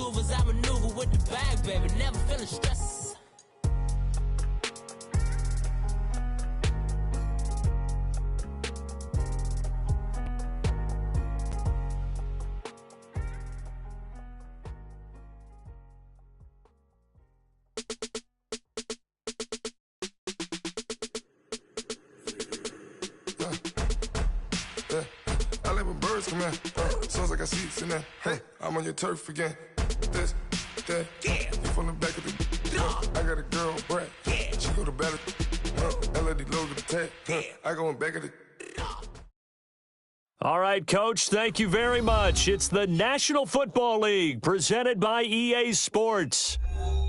maneuvers, I maneuver with the bag, baby. Never feeling stress. I let my birds come in. Sounds like I got seats in there. Hey, I'm on your turf again. This, that, yeah. You from the back of the. I got a girl, Brad. Yeah. She go to battle. LED logo the tag. I go in back of the. All right, Coach, thank you very much. It's the National Football League presented by EA Sports.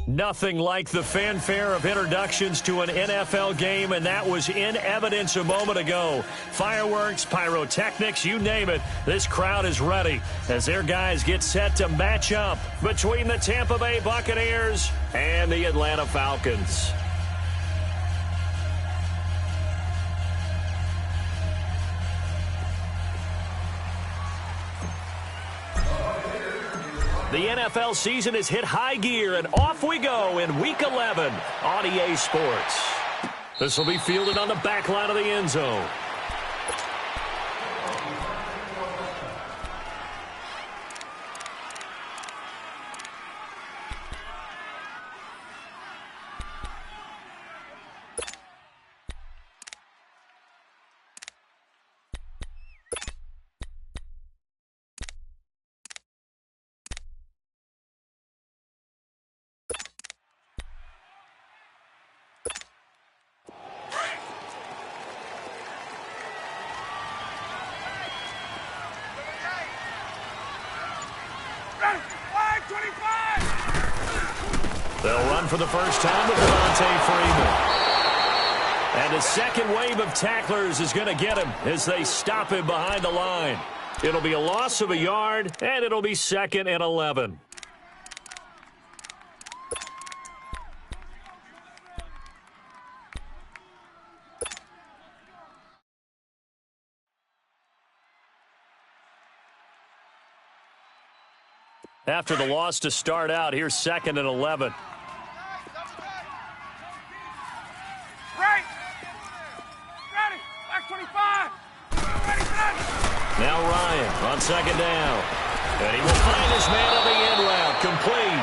Nothing like the fanfare of introductions to an NFL game, and that was in evidence a moment ago. Fireworks, pyrotechnics, you name it. This crowd is ready as their guys get set to match up between the Tampa Bay Buccaneers and the Atlanta Falcons. The NFL season has hit high gear, and off we go in Week 11 on EA Sports. This will be fielded on the back line of the end zone. They'll run for the first time with Devontae Freeman. And a second wave of tacklers is going to get him as they stop him behind the line. It'll be a loss of a yard, and it'll be 2nd and 11. After the loss to start out, here's 2nd and 11. Now Ryan on 2nd down. And he will find his man on the end route. Complete.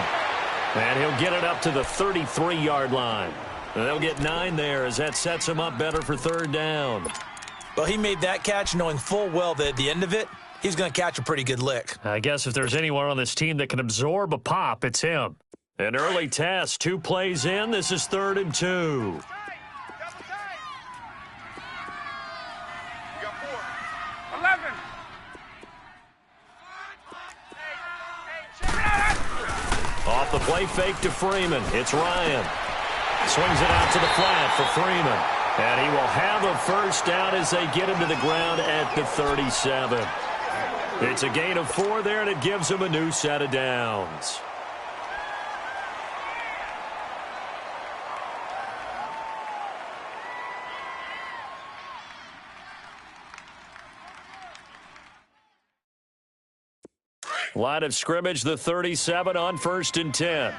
And he'll get it up to the 33-yard line. And they'll get 9 there as that sets him up better for 3rd down. Well, he made that catch knowing full well that at the end of it, he's going to catch a pretty good lick. I guess if there's anyone on this team that can absorb a pop, it's him. An early test, 2 plays in. This is 3rd and 2. Off the play fake to Freeman. It's Ryan. Swings it out to the flat for Freeman. And he will have a first down as they get him to the ground at the 37. It's a gain of 4 there, and it gives him a new set of downs. Line of scrimmage, the 37 on 1st and 10.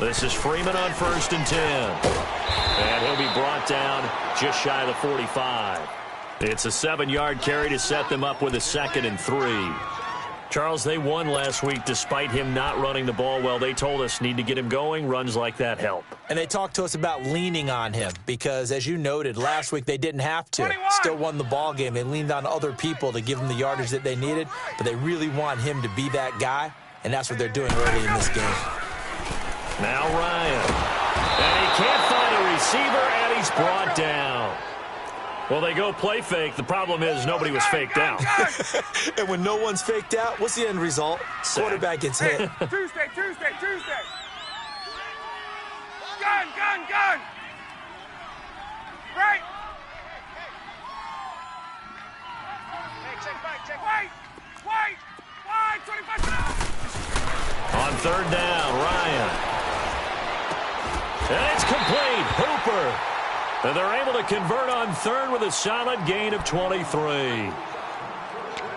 This is Freeman on 1st and 10. And he'll be brought down just shy of the 45. It's a 7-yard carry to set them up with a 2nd and 3. Charles, they won last week despite him not running the ball well. They told us need to get him going. Runs like that help. And they talked to us about leaning on him because, as you noted, last week they didn't have to. 21. Still won the ball game. They leaned on other people to give them the yardage that they needed, but they really want him to be that guy, and that's what they're doing early in this game. Now Ryan. And he can't find a receiver, and he's brought down. Well, they go play fake. The problem is nobody was faked out. And when no one's faked out, what's the end result? Quarterback gets hit. Tuesday. Gun. Right. Wait. 25. On 3rd down, Ryan. And it's complete. Hooper. And they're able to convert on 3rd with a solid gain of 23.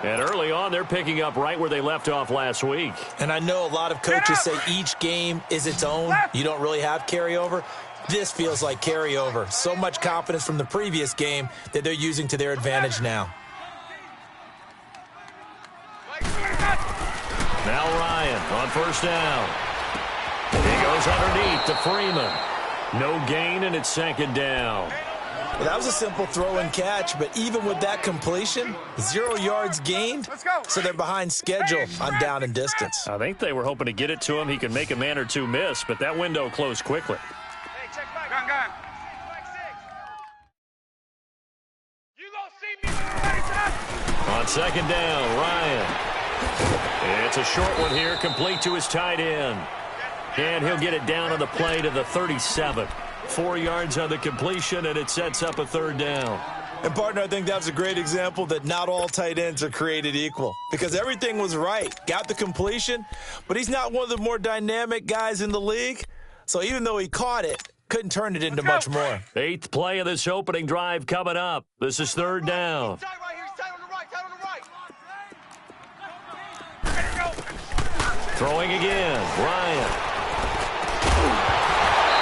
And early on, they're picking up right where they left off last week. And I know a lot of coaches say each game is its own. You don't really have carryover. This feels like carryover. So much confidence from the previous game that they're using to their advantage now. Now Ryan on first down. He goes underneath to Freeman. No gain, and it's second down. Well, that was a simple throw and catch, but even with that completion, 0 yards gained, so they're behind schedule on down and distance. I think they were hoping to get it to him. He could make a man or two miss, but that window closed quickly. Hey, check back. Gun. You gonna see me On second down, Ryan. It's a short one here, complete to his tight end. And he'll get it down on the play to the 37. 4 yards on the completion, and it sets up a third down. And, partner, I think that's a great example that not all tight ends are created equal because everything was right. Got the completion, but he's not one of the more dynamic guys in the league. So even though he caught it, couldn't turn it into much more. 8th play of this opening drive coming up. This is third down. Throwing again, Ryan.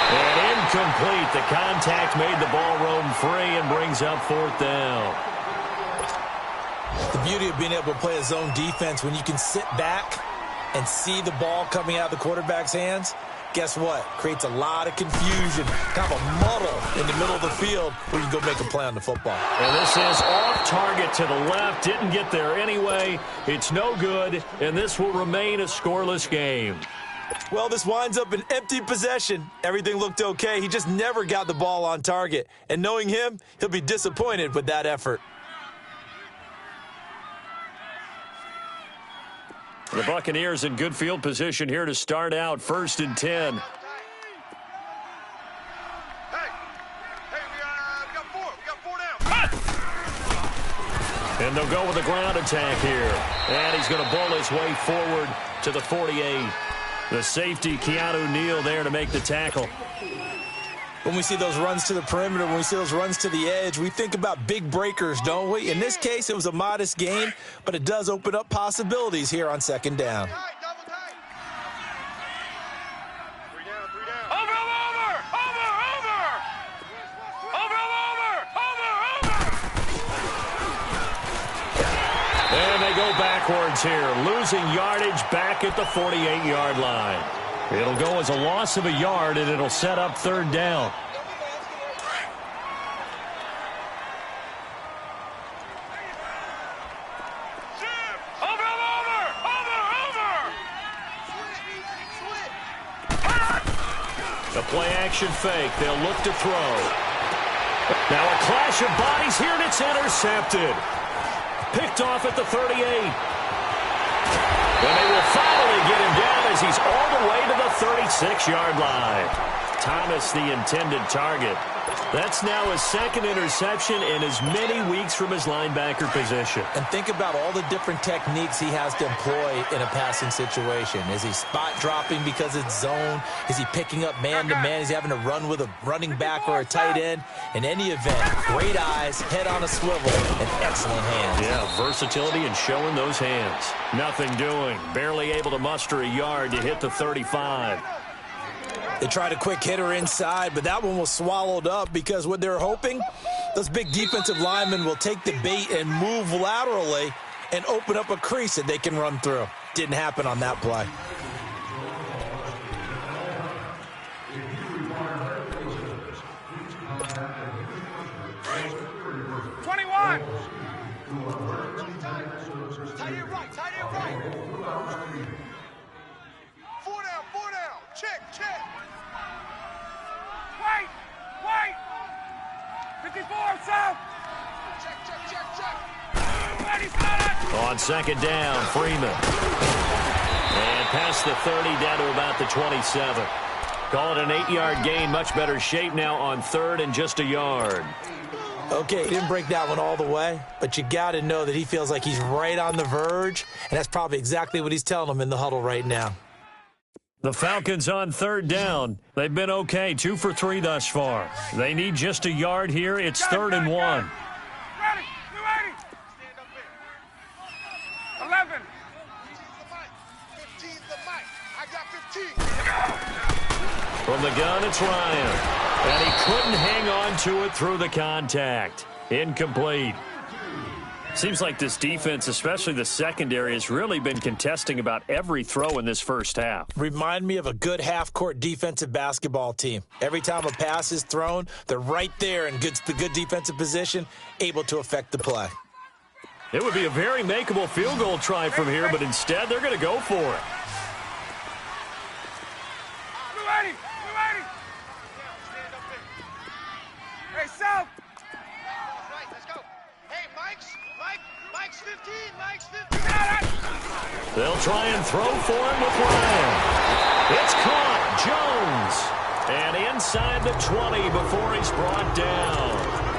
And incomplete. The contact made the ball roam free and brings up fourth down. The beauty of being able to play a zone defense when you can sit back and see the ball coming out of the quarterback's hands, guess what? Creates a lot of confusion, kind of a muddle in the middle of the field where you can go make a play on the football. And this is off target to the left. Didn't get there anyway. It's no good, and this will remain a scoreless game. Well, this winds up an empty possession. Everything looked okay. He just never got the ball on target. And knowing him, he'll be disappointed with that effort. The Buccaneers in good field position here to start out, 1st and 10. Hey, we got four down. And they'll go with a ground attack here. And he's going to bowl his way forward to the 48. The safety, Keanu Neal, there to make the tackle. When we see those runs to the perimeter, when we see those runs to the edge, we think about big breakers, don't we? In this case, it was a modest gain, but it does open up possibilities here on second down. And they go backwards here, losing yardage back at the 48-yard line. It'll go as a loss of a yard, and it'll set up third down. The play-action fake. They'll look to throw. Now a clash of bodies here, and it's intercepted. Picked off at the 38. And they will finally get him down as he's all the way to the 36-yard line. Thomas, the intended target. That's now his second interception in as many weeks from his linebacker position. And think about all the different techniques he has to employ in a passing situation. Is he spot dropping because it's zone? Is he picking up man-to-man? Is he having to run with a running back or a tight end? In any event, great eyes, head on a swivel, and excellent hands. Yeah, versatility and showing those hands. Nothing doing. Barely able to muster a yard to hit the 35. They tried a quick hitter inside, but that one was swallowed up because what they're hoping, those big defensive linemen will take the bait and move laterally and open up a crease that they can run through. Didn't happen on that play. Check. Wait. 54 south. Check. On second down, Freeman. And past the 30, down to about the 27. Call it an 8-yard gain. Much better shape now on third and just a yard. Okay, he didn't break that one all the way, but you got to know that he feels like he's right on the verge, and that's probably exactly what he's telling them in the huddle right now. The Falcons on third down. They've been okay, 2 for 3 thus far. They need just a yard here. It's 3rd and 1. From the gun, it's Ryan. And he couldn't hang on to it through the contact. Incomplete. Seems like this defense, especially the secondary, has really been contesting about every throw in this first half. Remind me of a good half-court defensive basketball team. Every time a pass is thrown, they're right there in the good defensive position, able to affect the play. It would be a very makeable field goal try from here, but instead they're going to go for it. Hey, South! Right, let's go. Hey, Mike's 15, Mike's 15. They'll try and throw for him with Ryan. It's caught. Jones. And inside the 20 before he's brought down.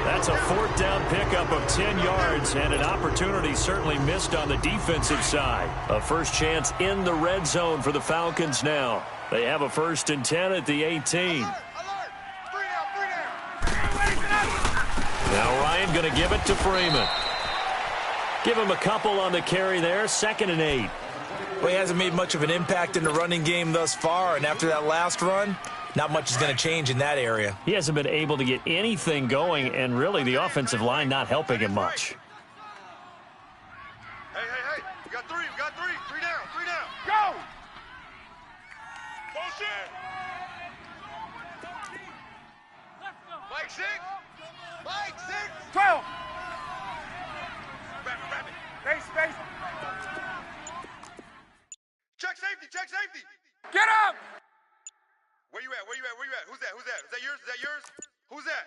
That's a fourth down pickup of 10 yards and an opportunity certainly missed on the defensive side. A first chance in the red zone for the Falcons now. They have a 1st and 10 at the 18. Alert! 3 down. Now Ryan going to give it to Freeman. Give him a couple on the carry there. 2nd and 8. Well, he hasn't made much of an impact in the running game thus far, and after that last run, not much is going to change in that area. He hasn't been able to get anything going, and really the offensive line not helping him much. Hey. We got 3. 3 down. Go! Bullshit! Mike 6. 12. Grab it. Space. Check safety. Get up! Where you at? Who's that? Is that yours? Who's that?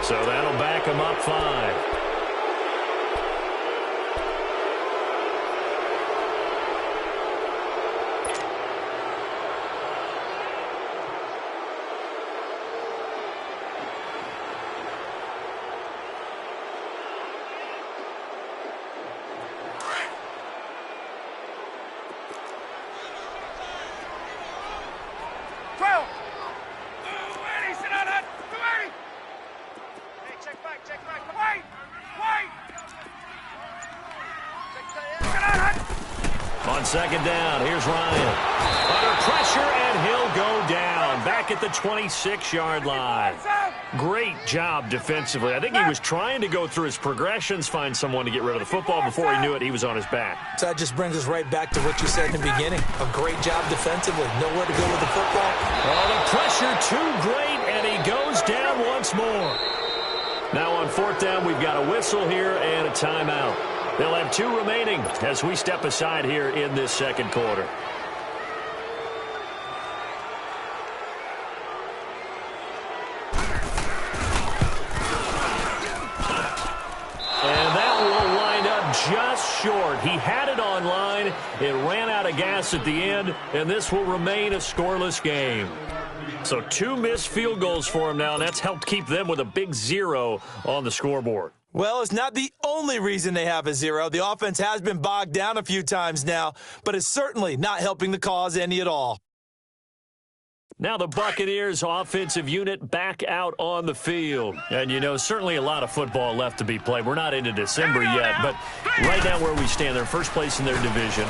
So that'll back him up 5. On 2nd down, here's Ryan. Under pressure, and he'll go down. Back at the 26-yard line. Great job defensively. I think he was trying to go through his progressions, find someone to get rid of the football. Before he knew it, he was on his back. So that just brings us right back to what you said in the beginning. A great job defensively. Nowhere to go with the football. Oh, the pressure too great, and he goes down once more. Now on 4th down, we've got a whistle here and a timeout. They'll have 2 remaining as we step aside here in this 2nd quarter. And that will wind up just short. He had it on line. It ran out of gas at the end, and this will remain a scoreless game. So 2 missed field goals for him now, and that's helped keep them with a big 0 on the scoreboard. Well, it's not the only reason they have a 0. The offense has been bogged down a few times now, but it's certainly not helping the cause any at all. Now the Buccaneers offensive unit back out on the field. And, you know, certainly a lot of football left to be played. We're not into December yet, but right now where we stand, they're first place in their division.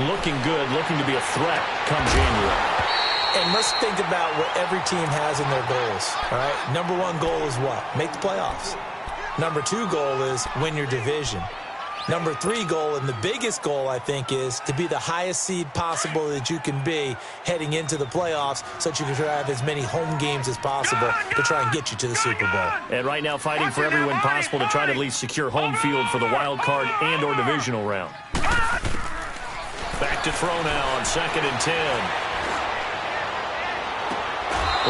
Looking good, looking to be a threat come January. And let's think about what every team has in their goals, all right? Number 1 goal is what? Make the playoffs. Number 2 goal is win your division. Number 3 goal, and the biggest goal, I think, is to be the highest seed possible that you can be heading into the playoffs so that you can have as many home games as possible to try and get you to the Super Bowl. And right now fighting for every win possible to try to at least secure home field for the wild card and or divisional round. Back to throw now on 2nd and 10.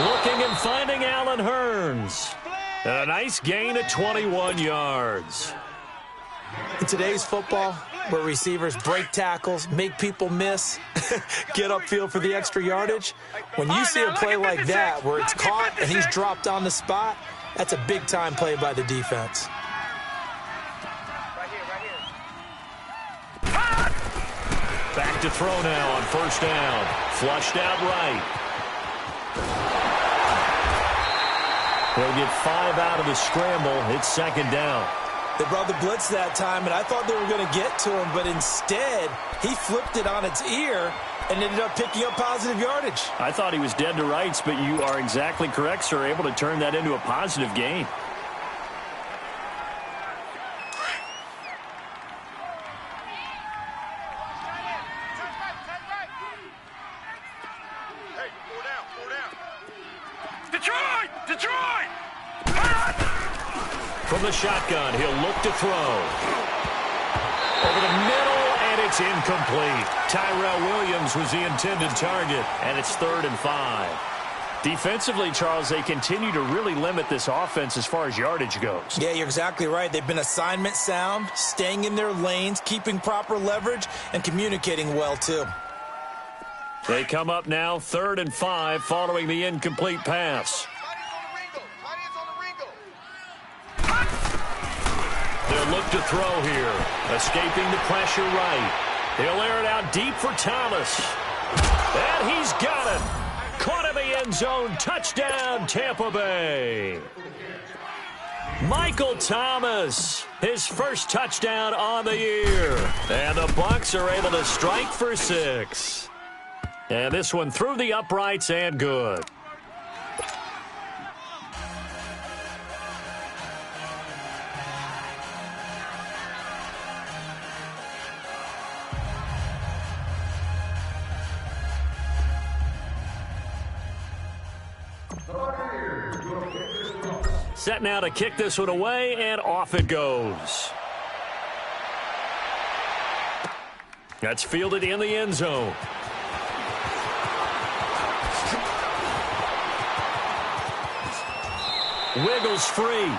Looking and finding Allen Hurns. And a nice gain of 21 yards. In today's football, where receivers break tackles, make people miss, get upfield for the extra yardage, when you see a play like that where it's caught and he's dropped on the spot, that's a big-time play by the defense. Back to throw now on 1st down. Flushed out right. He'll get 5 out of the scramble. It's 2nd down. They brought the blitz that time, and I thought they were going to get to him, but instead, he flipped it on its ear and ended up picking up positive yardage. I thought he was dead to rights, but you are exactly correct, sir. Able to turn that into a positive gain. From the shotgun, he'll look to throw. Over the middle, and it's incomplete. Tyrell Williams was the intended target, and it's 3rd and 5. Defensively, Charles, they continue to really limit this offense as far as yardage goes. Yeah, you're exactly right. They've been assignment sound, staying in their lanes, keeping proper leverage, and communicating well, too. They come up now 3rd and 5 following the incomplete pass. They'll look to throw here. Escaping the pressure right. He'll air it out deep for Thomas. And he's got it. Caught in the end zone. Touchdown, Tampa Bay. Michael Thomas, his first touchdown on the year. And the Bucs are able to strike for 6. And this one through the uprights and good. Set now to kick this one away, and off it goes. That's fielded in the end zone. Wiggles free.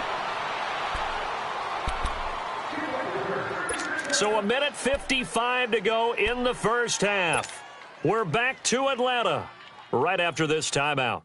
So 1:55 to go in the first half. We're back to Atlanta right after this timeout.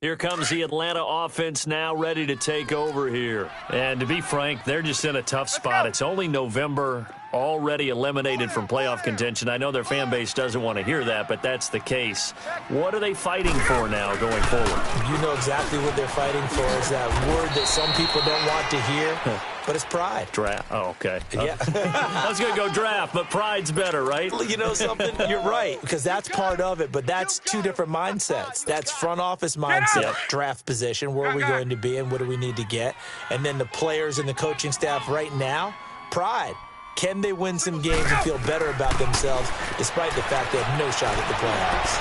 Here comes the Atlanta offense now ready to take over here. And to be frank, they're just in a tough spot. It's only November, already eliminated from playoff contention. I know their fan base doesn't want to hear that, but that's the case. What are they fighting for now going forward? You know exactly what they're fighting for is that word that some people don't want to hear, but it's pride. Draft. Oh, okay. Yeah. I was going to go draft, but pride's better, right? You know something? You're right, because that's part of it, but that's two different mindsets. That's front office mindset, draft position, where are we going to be and what do we need to get? And then the players and the coaching staff right now, pride. Can they win some games and feel better about themselves despite the fact they have no shot at the playoffs?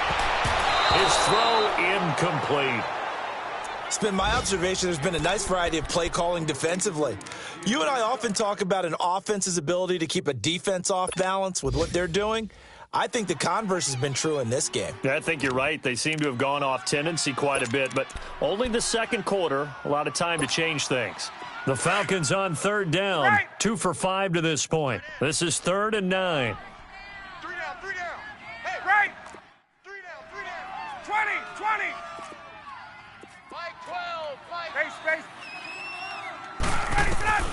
His throw incomplete. It's been my observation there's been a nice variety of play calling defensively. You and I often talk about an offense's ability to keep a defense off balance with what they're doing. I think the converse has been true in this game. Yeah, I think you're right. They seem to have gone off tendency quite a bit, but only the second quarter, a lot of time to change things. The Falcons on 3rd down, 2 for 5 to this point. This is 3rd and 9. 3 down, 3 down. Hey, right. 3 down, 3 down. 20, 20. Mike 12, Mike. Space. Ready, set.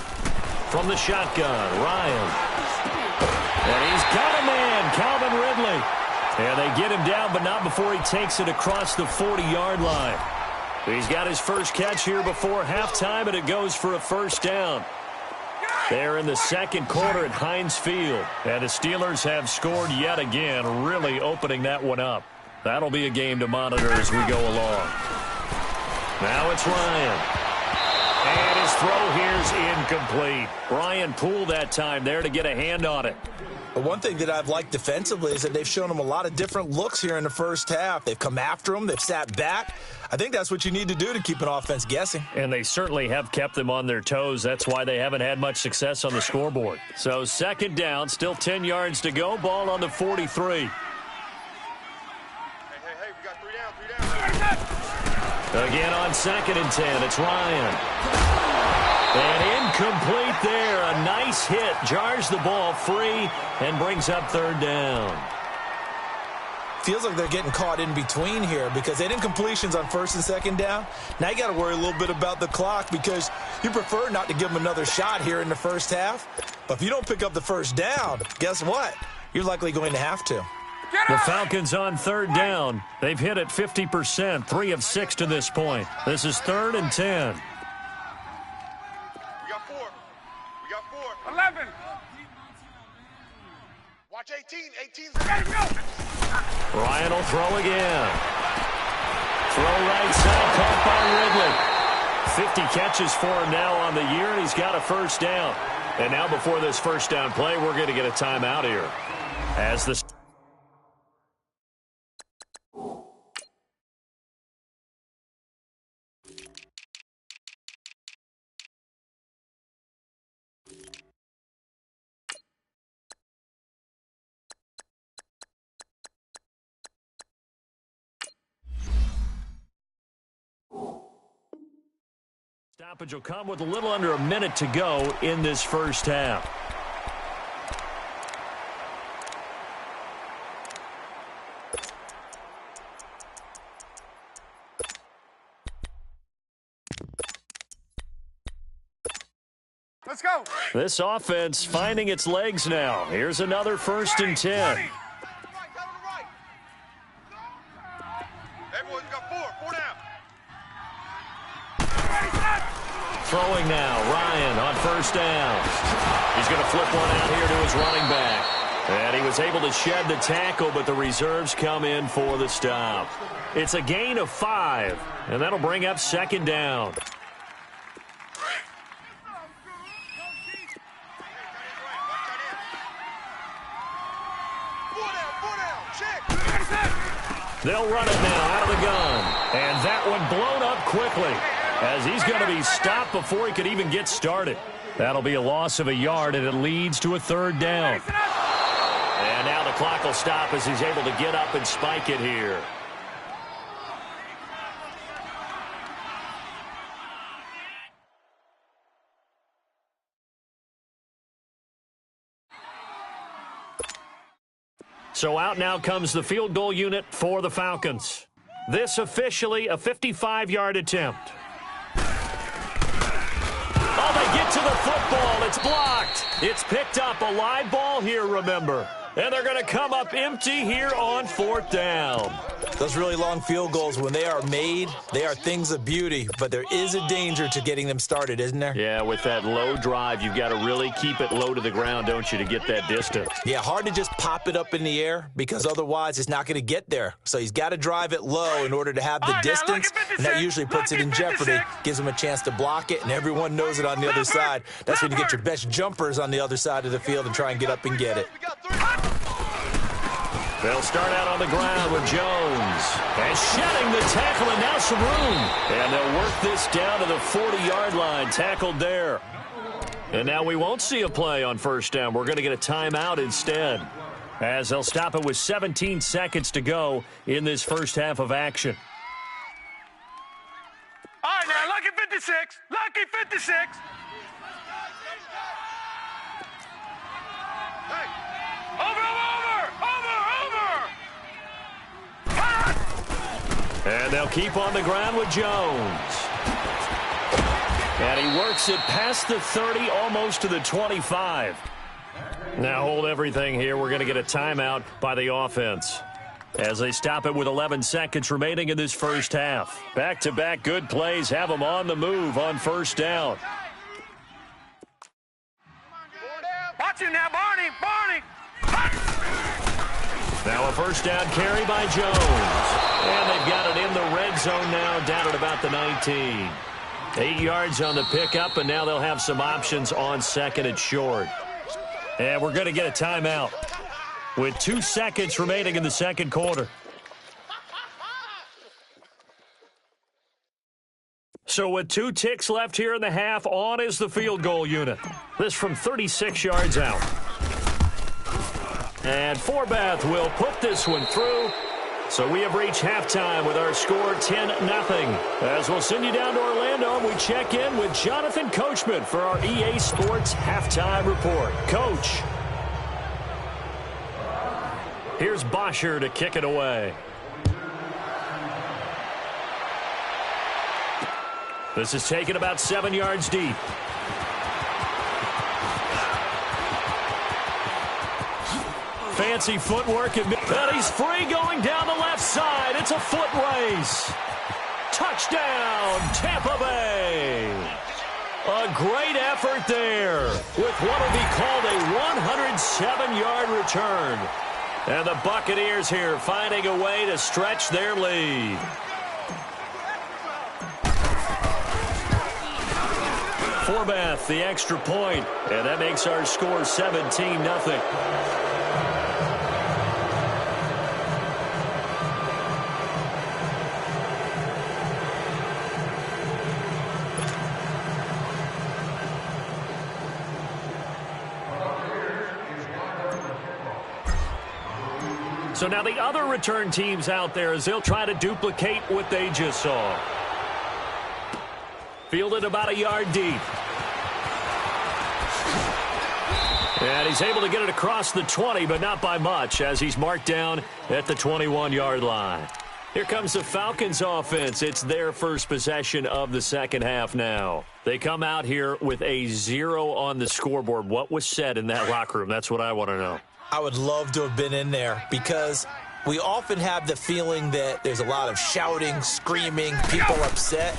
From the shotgun, Ryan. And he's got a man, Calvin Ridley. And they get him down, but not before he takes it across the 40-yard line. He's got his first catch here before halftime, and it goes for a first down. They're in the second quarter at Heinz Field, and the Steelers have scored yet again, really opening that one up. That'll be a game to monitor as we go along. Now it's Ryan. And his throw here's incomplete. Ryan Poole that time there to get a hand on it. But one thing that I've liked defensively is that they've shown them a lot of different looks here in the first half. They've come after them. They've sat back. I think that's what you need to do to keep an offense guessing. And they certainly have kept them on their toes. That's why they haven't had much success on the scoreboard. So 2nd down, still 10 yards to go. Ball on the 43. Hey, we got 3 down. Again on 2nd and 10, it's Ryan. And incomplete there. A nice hit. Jars the ball free and brings up 3rd down. Feels like they're getting caught in between here because they didn't completions on 1st and 2nd down. Now you got to worry a little bit about the clock because you prefer not to give them another shot here in the first half. But if you don't pick up the first down, guess what? You're likely going to have to. The Falcons on third down. They've hit it 50%, 3 of 6 to this point. This is 3rd and 10. We got 4. 11. Watch 18. 18's ready to go. Ryan will throw again. Throw right side, caught by Ridley. 50 catches for him now on the year, and he's got a first down. And now before this first down play, we're going to get a timeout here. As the stoppage will come with a little under a minute to go in this first half. Let's go. This offense finding its legs now. Here's another 1st and 10. Everyone's got 4 down. Throwing now, Ryan on first down. He's going to flip one out here to his running back. And he was able to shed the tackle, but the reserves come in for the stop. It's a gain of 5, and that'll bring up 2nd down. They'll run it now out of the gun. And that one blown up quickly as he's going to be stopped before he could even get started. That'll be a loss of a yard, and it leads to a 3rd down. And now the clock will stop as he's able to get up and spike it here. So out now comes the field goal unit for the Falcons. This officially a 55-yard attempt. Oh, they get to the football. It's blocked. It's picked up. A live ball here, remember. And they're going to come up empty here on 4th down. Those really long field goals, when they are made, they are things of beauty, but there is a danger to getting them started, isn't there? Yeah, with that low drive, you've got to really keep it low to the ground, don't you, to get that distance. Yeah, hard to just pop it up in the air because otherwise it's not going to get there. So he's got to drive it low in order to have the distance, and that usually puts it in jeopardy, gives him a chance to block it, and everyone knows it on the other side. That's when you get your best jumpers on the other side of the field and try and get up and get it. They'll start out on the ground with Jones. And shedding the tackle, and now some room. And they'll work this down to the 40-yard line, tackled there. And now we won't see a play on first down. We're going to get a timeout instead, as they'll stop it with 17 seconds to go in this first half of action. All right, now, lucky 56. Lucky 56. Hey. Over. And they'll keep on the ground with Jones. And he works it past the 30, almost to the 25. Now hold everything here. We're going to get a timeout by the offense as they stop it with 11 seconds remaining in this first half. Back-to-back good plays have them on the move on first down. Watch him now, Barney. Now a first down carry by Jones. And they've got it in the red zone now, down at about the 19. 8 yards on the pickup, and now they'll have some options on 2nd and short. And we're going to get a timeout with 2 seconds remaining in the second quarter. So with 2 ticks left here in the half, on is the field goal unit. This from 36 yards out. And Forbath will put this one through. So we have reached halftime with our score 10-0. As we'll send you down to Orlando, we check in with Jonathan Coachman for our EA Sports Halftime Report. Coach. Here's Bosher to kick it away. This is taken about 7 yards deep. fancy footwork. And he's free going down the left side. It's a foot race. Touchdown, Tampa Bay. A great effort there with what will be called a 107-yard return. And the Buccaneers here finding a way to stretch their lead. Forbath, the extra point, and that makes our score 17-0. So now the other return teams out there as they'll try to duplicate what they just saw. Fielded about a yard deep. And he's able to get it across the 20, but not by much as he's marked down at the 21-yard line. Here comes the Falcons offense. It's their first possession of the second half now. They come out here with a 0 on the scoreboard. What was said in that locker room? That's what I want to know. I would love to have been in there because we often have the feeling that there's a lot of shouting, screaming, people upset.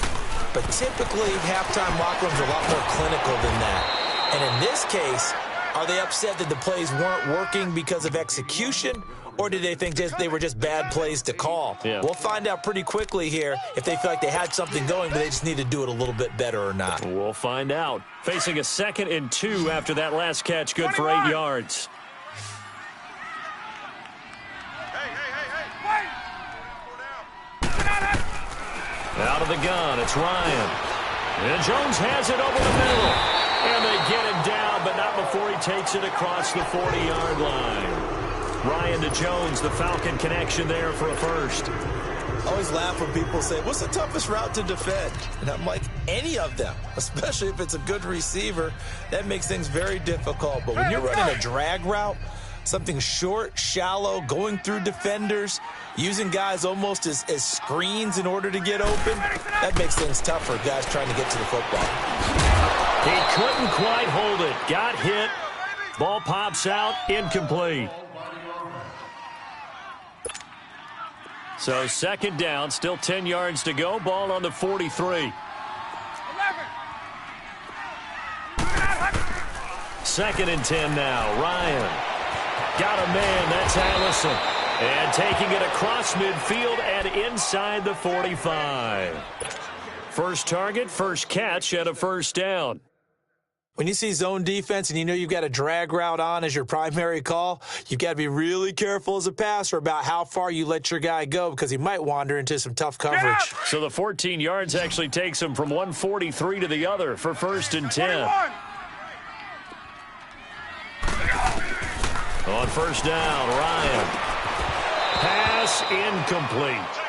But typically, halftime locker rooms are a lot more clinical than that. And in this case, are they upset that the plays weren't working because of execution, or did they think they were just bad plays to call? Yeah. We'll find out pretty quickly here if they feel like they had something going, but they just need to do it a little bit better or not. We'll find out. Facing a 2nd and 2 after that last catch, good for 8 yards. Out of the gun, it's Ryan. And Jones has it over the middle. And they get him down, but not before he takes it across the 40-yard line. Ryan to Jones, the Falcon connection there for a first. I always laugh when people say, what's the toughest route to defend? And I'm like, any of them, especially if it's a good receiver. That makes things very difficult. But when you're running a drag route, something short, shallow, going through defenders, using guys almost as screens in order to get open, that makes things tough for guys trying to get to the football. He couldn't quite hold it. Got hit. Ball pops out. Incomplete. So 2nd down. Still 10 yards to go. Ball on the 43. 2nd and 10 now. Ryan. Got a man, that's Allison. And taking it across midfield and inside the 45. First target, first catch, and a first down. When you see zone defense and you know you've got a drag route on as your primary call, you've got to be really careful as a passer about how far you let your guy go because he might wander into some tough coverage. So the 14 yards actually takes him from 143 to the other for 1st and 10. 21. On first down, Ryan. Pass incomplete.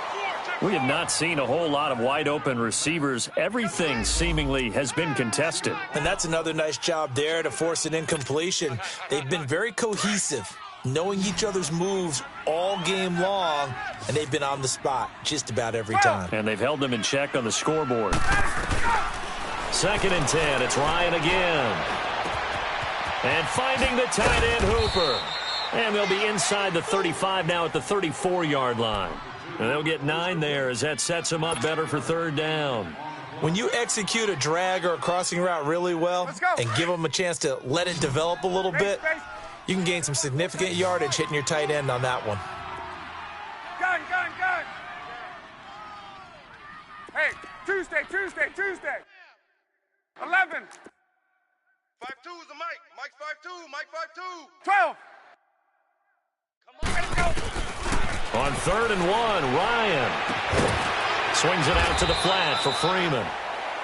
We have not seen a whole lot of wide-open receivers. Everything seemingly has been contested. And that's another nice job there to force an incompletion. They've been very cohesive, knowing each other's moves all game long, and they've been on the spot just about every time. And they've held them in check on the scoreboard. 2nd and 10, it's Ryan again. And finding the tight end, Hooper. And they'll be inside the 35 now at the 34-yard line. And they'll get 9 there as that sets them up better for 3rd down. When you execute a drag or a crossing route really well and give them a chance to let it develop a little bit, you can gain some significant yardage hitting your tight end on that one. Gun. Hey, Tuesday. 11. 5-2 is the mic. Mike 5-2. 12. Come on, let's go. On 3rd and 1, Ryan swings it out to the flat for Freeman.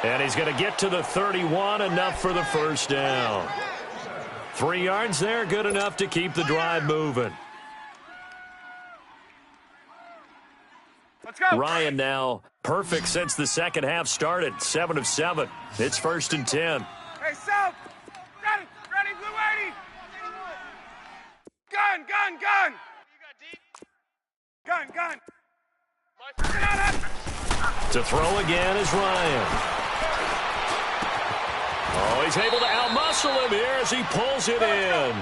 And he's going to get to the 31, enough for the first down. 3 yards there, good enough to keep the drive moving. Let's go. Ryan now perfect since the second half started. 7 of 7. It's 1st and 10. Hey, South. Ready, blue 80. Gun. Gun. To throw again is Ryan. Oh, he's able to outmuscle him here as he pulls it in.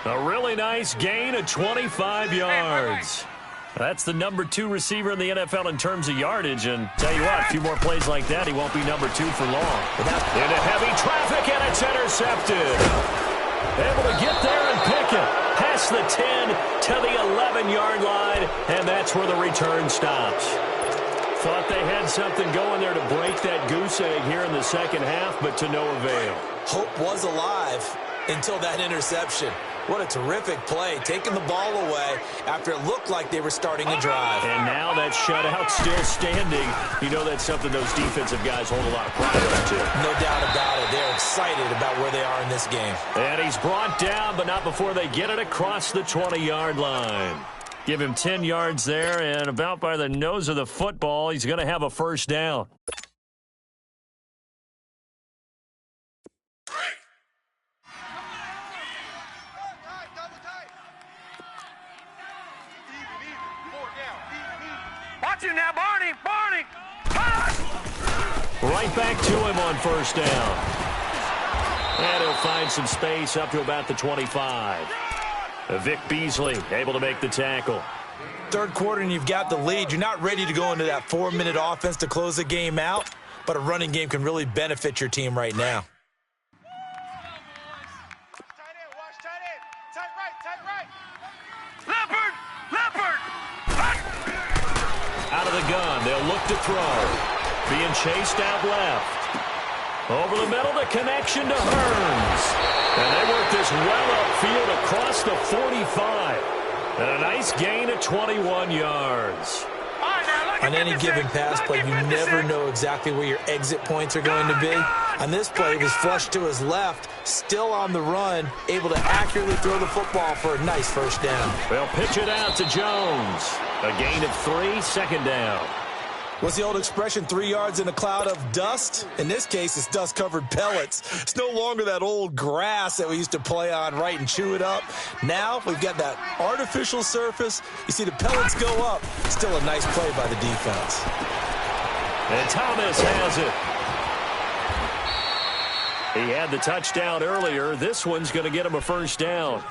A really nice gain of 25 yards. That's the number 2 receiver in the NFL in terms of yardage. And tell you what, a few more plays like that, he won't be number 2 for long. Into heavy traffic, and it's intercepted. Able to get there and pick it. Past the 10 to the 11-yard line, and that's where the return stops. Thought they had something going there to break that goose egg here in the second half, but to no avail. Hope was alive until that interception. What a terrific play, taking the ball away after it looked like they were starting a drive. And now that shutout still standing. You know that's something those defensive guys hold a lot of pride into. No doubt about it. They're excited about where they are in this game. And he's brought down, but not before they get it across the 20-yard line. Give him 10 yards there, and about by the nose of the football, he's going to have a first down. Watch him now, Barney! Barney! Right back to him on first down. And he'll find some space up to about the 25. Vic Beasley able to make the tackle. Third quarter and you've got the lead. You're not ready to go into that 4-minute offense to close the game out, but a running game can really benefit your team right now. Tight end, watch tight end. Tight right. Leopard! Leopard! Out of the gun, they'll look to throw. Being chased out left. Over the middle, the connection to Hearns. And they work this well upfield across the 45. And a nice gain of 21 yards. On any given pass play, you never know exactly where your exit points are going to be. On this play, he was flushed to his left, still on the run, able to accurately throw the football for a nice first down. They'll pitch it out to Jones. A gain of 3, second down. What's the old expression, 3 yards in a cloud of dust? In this case, it's dust-covered pellets. It's no longer that old grass that we used to play on, right, and chew it up. Now we've got that artificial surface. You see the pellets go up. Still a nice play by the defense. And Thomas has it. He had the touchdown earlier. This one's going to get him a first down.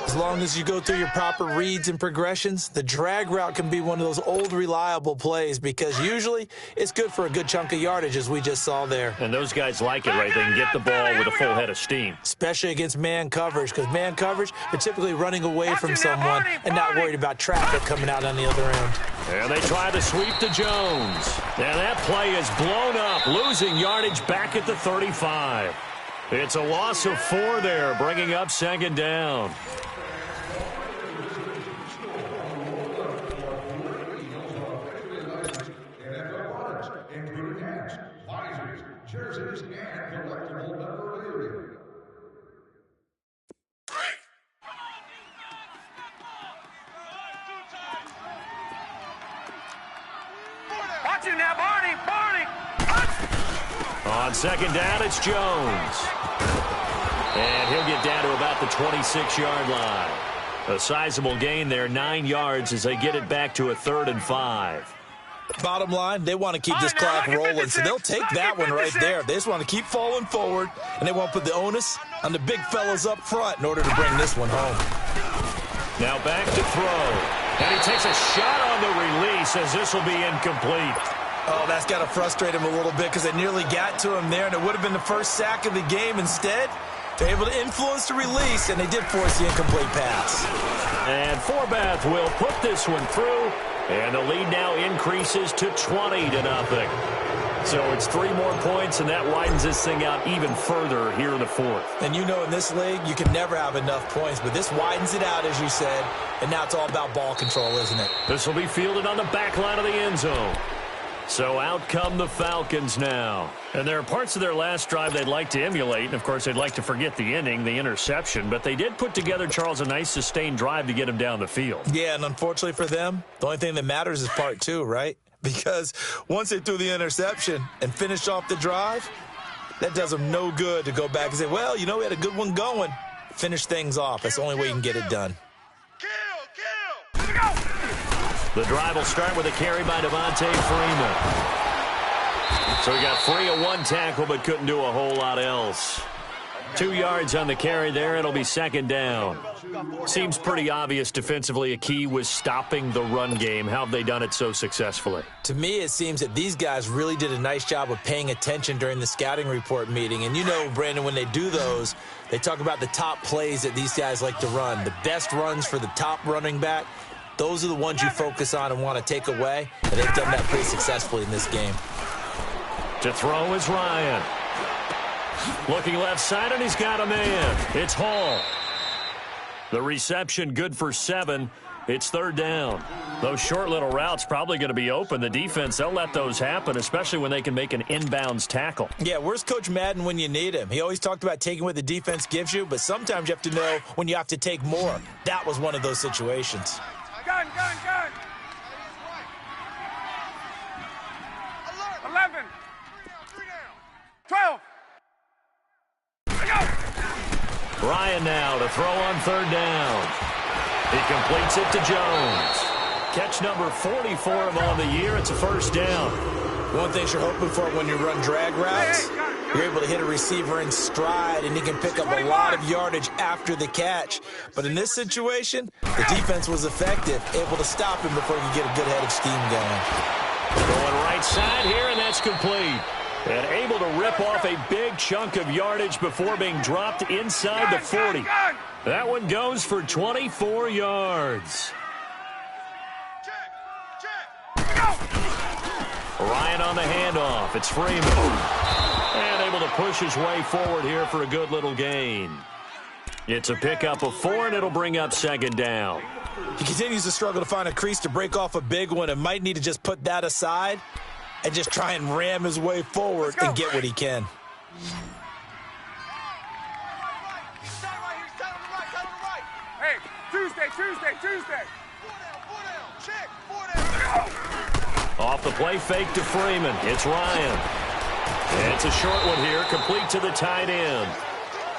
As long as you go through your proper reads and progressions, the drag route can be one of those old reliable plays because usually it's good for a good chunk of yardage, as we just saw there. And those guys like it, right? They can get the ball with a full head of steam. Especially against man coverage, because man coverage, they're typically running away from someone and not worried about traffic coming out on the other end. And they try to sweep to Jones. And that play is blown up, losing yardage back at the 35. It's a loss of 4 there, bringing up second down. Jerseys, and collectible memorabilia. Watch him now, Barney! Barney! On second down, it's Jones. And he'll get down to about the 26-yard line. A sizable gain there, 9 yards as they get it back to a 3rd and 5. Bottom line, they want to keep this clock rolling, so they'll take that one right there. They just want to keep falling forward, and they want to put the onus on the big fellas up front in order to bring this one home. Now back to throw. And he takes a shot on the release as this will be incomplete. Oh, that's got to frustrate him a little bit because they nearly got to him there, and it would have been the first sack of the game. Instead, they're able to influence the release, and they did force the incomplete pass. And Forbath will put this one through, and the lead now increases to 20-0. So it's 3 more points, and that widens this thing out even further here in the 4th. And you know in this league, you can never have enough points, but this widens it out, as you said, and now it's all about ball control, isn't it? This will be fielded on the back line of the end zone. So out come the Falcons now. And there are parts of their last drive they'd like to emulate. And, of course, they'd like to forget the inning, the interception. But they did put together, Charles, a nice sustained drive to get him down the field. Yeah, and unfortunately for them, the only thing that matters is part 2, right? Because once they threw the interception and finished off the drive, that does them no good to go back and say, well, you know, we had a good one going. Finish things off. That's the only way you can get it done. Kill! Here we go! The drive will start with a carry by Devontae Freeman. So he got free of 1 tackle but couldn't do a whole lot else. 2 yards on the carry there. It'll be second down. Seems pretty obvious defensively a key was stopping the run game. How have they done it so successfully? To me, it seems that these guys really did a nice job of paying attention during the scouting report meeting. And you know, Brandon, when they do those, they talk about the top plays that these guys like to run. The best runs for the top running back, those are the ones you focus on and want to take away. And they've done that pretty successfully in this game. To throw is Ryan. Looking left side, and he's got a man. It's Hall. The reception good for 7. It's third down. Those short little routes probably going to be open. The defense, they'll let those happen, especially when they can make an inbounds tackle. Yeah, where's Coach Madden when you need him? He always talked about taking what the defense gives you, but sometimes you have to know when you have to take more. That was one of those situations. Gun, gun, gun. 11. 12. Ryan now to throw on third down. He completes it to Jones. Catch number 44 of on the year. It's a first down. One thing you're hoping for when you run drag routes, you're able to hit a receiver in stride, and he can pick up a lot of yardage after the catch. But in this situation, the defense was effective, able to stop him before he could get a good head of steam going. Going right side here, and that's complete. And able to rip off a big chunk of yardage before being dropped inside the 40. That one goes for 24 yards. Ryan on the handoff. It's Freeman. And able to push his way forward here for a good little gain. It's a pickup of 4, and it'll bring up second down. He continues to struggle to find a crease to break off a big one and might need to just put that aside and just try and ram his way forward and get what he can. Hey, Tuesday. Off the play fake to Freeman. It's Ryan. And it's a short one here, complete to the tight end.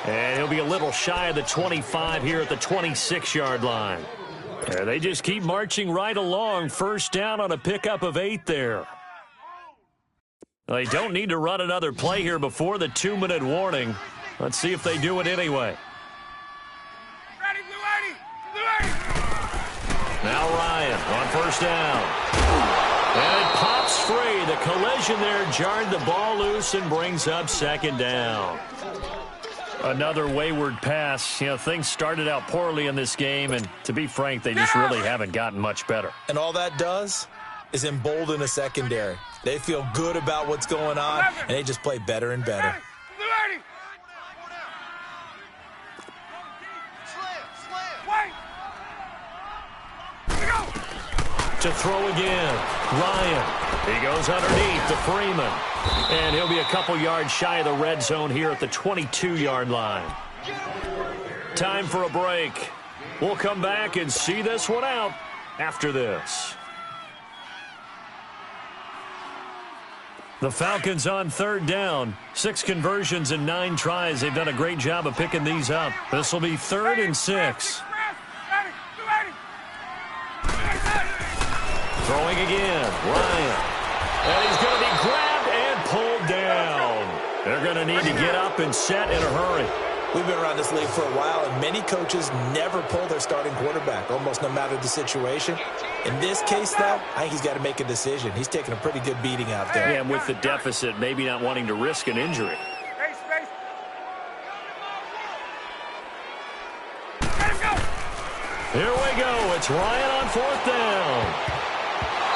And he'll be a little shy of the 25 here at the 26-yard line. And they just keep marching right along. First down on a pickup of 8 there. They don't need to run another play here before the 2-minute warning. Let's see if they do it anyway. Ready, Blue 80! Now Ryan on first down. And it pops free. The collision there jarred the ball loose and brings up second down. Another wayward pass. You know, things started out poorly in this game, and to be frank, they just really haven't gotten much better. And all that does is embolden a secondary. They feel good about what's going on, and they just play better and better. To throw again, Ryan. He goes underneath to Freeman. And he'll be a couple yards shy of the red zone here at the 22-yard line. Time for a break. We'll come back and see this one out after this. The Falcons on third down. 6 conversions and 9 tries. They've done a great job of picking these up. This will be 3rd and 6. Throwing again, Ryan. And he's going to be grabbed and pulled down. They're going to need to get up and set in a hurry. We've been around this league for a while, and many coaches never pull their starting quarterback, almost no matter the situation. In this case, though, I think he's got to make a decision. He's taking a pretty good beating out there. Yeah, and with the deficit, maybe not wanting to risk an injury. Here we go. It's Ryan on 4th down.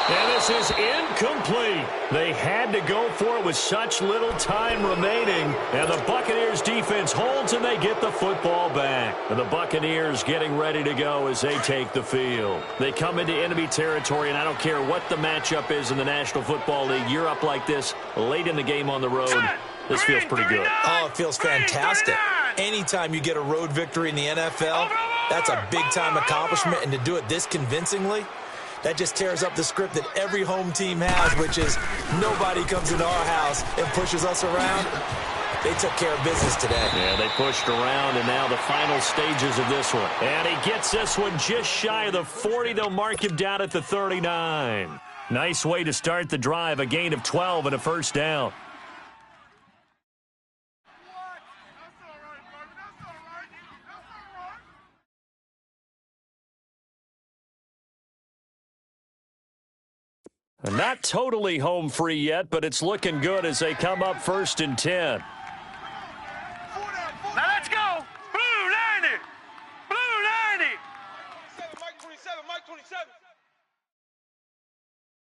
And this is incomplete. They had to go for it with such little time remaining. And the Buccaneers defense holds, and they get the football back. And the Buccaneers getting ready to go as they take the field. They come into enemy territory, and I don't care what the matchup is in the National Football League. You're up like this late in the game on the road. This feels pretty good. Oh, it feels fantastic. Anytime you get a road victory in the NFL, that's a big-time accomplishment. And to do it this convincingly, that just tears up the script that every home team has, which is nobody comes into our house and pushes us around. They took care of business today. Yeah, they pushed around, and now the final stages of this one. And he gets this one just shy of the 40. They'll mark him down at the 39. Nice way to start the drive, a gain of 12 and a first down. Not totally home free yet, but it's looking good as they come up 1st and 10. Now let's go. Blue 90. Blue 90. Mike 27. Mike 27.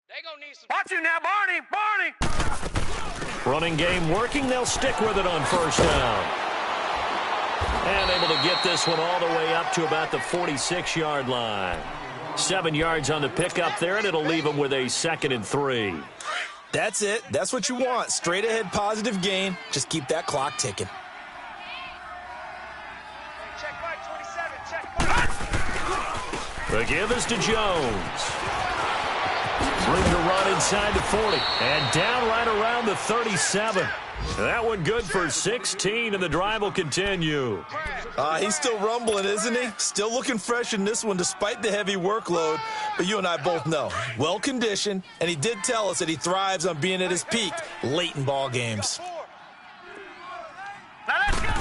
They gonna need some. Watch you now, Barney. Barney. Running game working. They'll stick with it on 1st down. And able to get this one all the way up to about the 46-yard line. 7 yards on the pickup there, and it'll leave them with a 2nd and 3. That's it. That's what you want. Straight ahead positive gain. Just keep that clock ticking. Check Mike 27. Check Mike. The give is to Jones. Room to run inside the 40. And down right around the 37. That one good for 16, and the drive will continue. He's still rumbling, isn't he? Still looking fresh in this one despite the heavy workload. But you and I both know, well-conditioned, and he did tell us that he thrives on being at his peak late in ball games. Now let's go.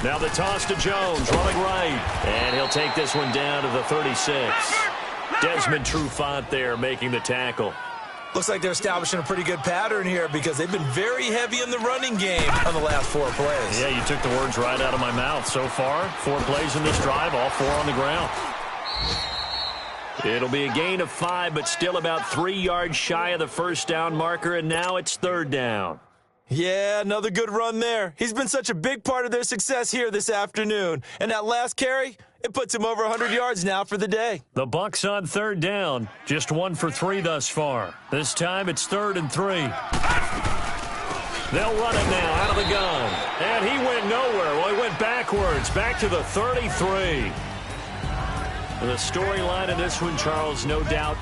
Now the toss to Jones, running right. And he'll take this one down to the 36. Desmond Trufant there making the tackle. Looks like they're establishing a pretty good pattern here because they've been very heavy in the running game on the last 4 plays. Yeah, you took the words right out of my mouth. So far, 4 plays in this drive, all 4 on the ground. It'll be a gain of 5, but still about 3 yards shy of the 1st down marker, and now it's 3rd down. Yeah, another good run there. He's been such a big part of their success here this afternoon. And that last carry, it puts him over 100 yards now for the day. The Bucks on 3rd down. Just 1 for 3 thus far. This time it's 3rd and 3. They'll run it now out of the gun. And he went nowhere. Well, he went backwards, back to the 33. The storyline of this one, Charles, no doubt.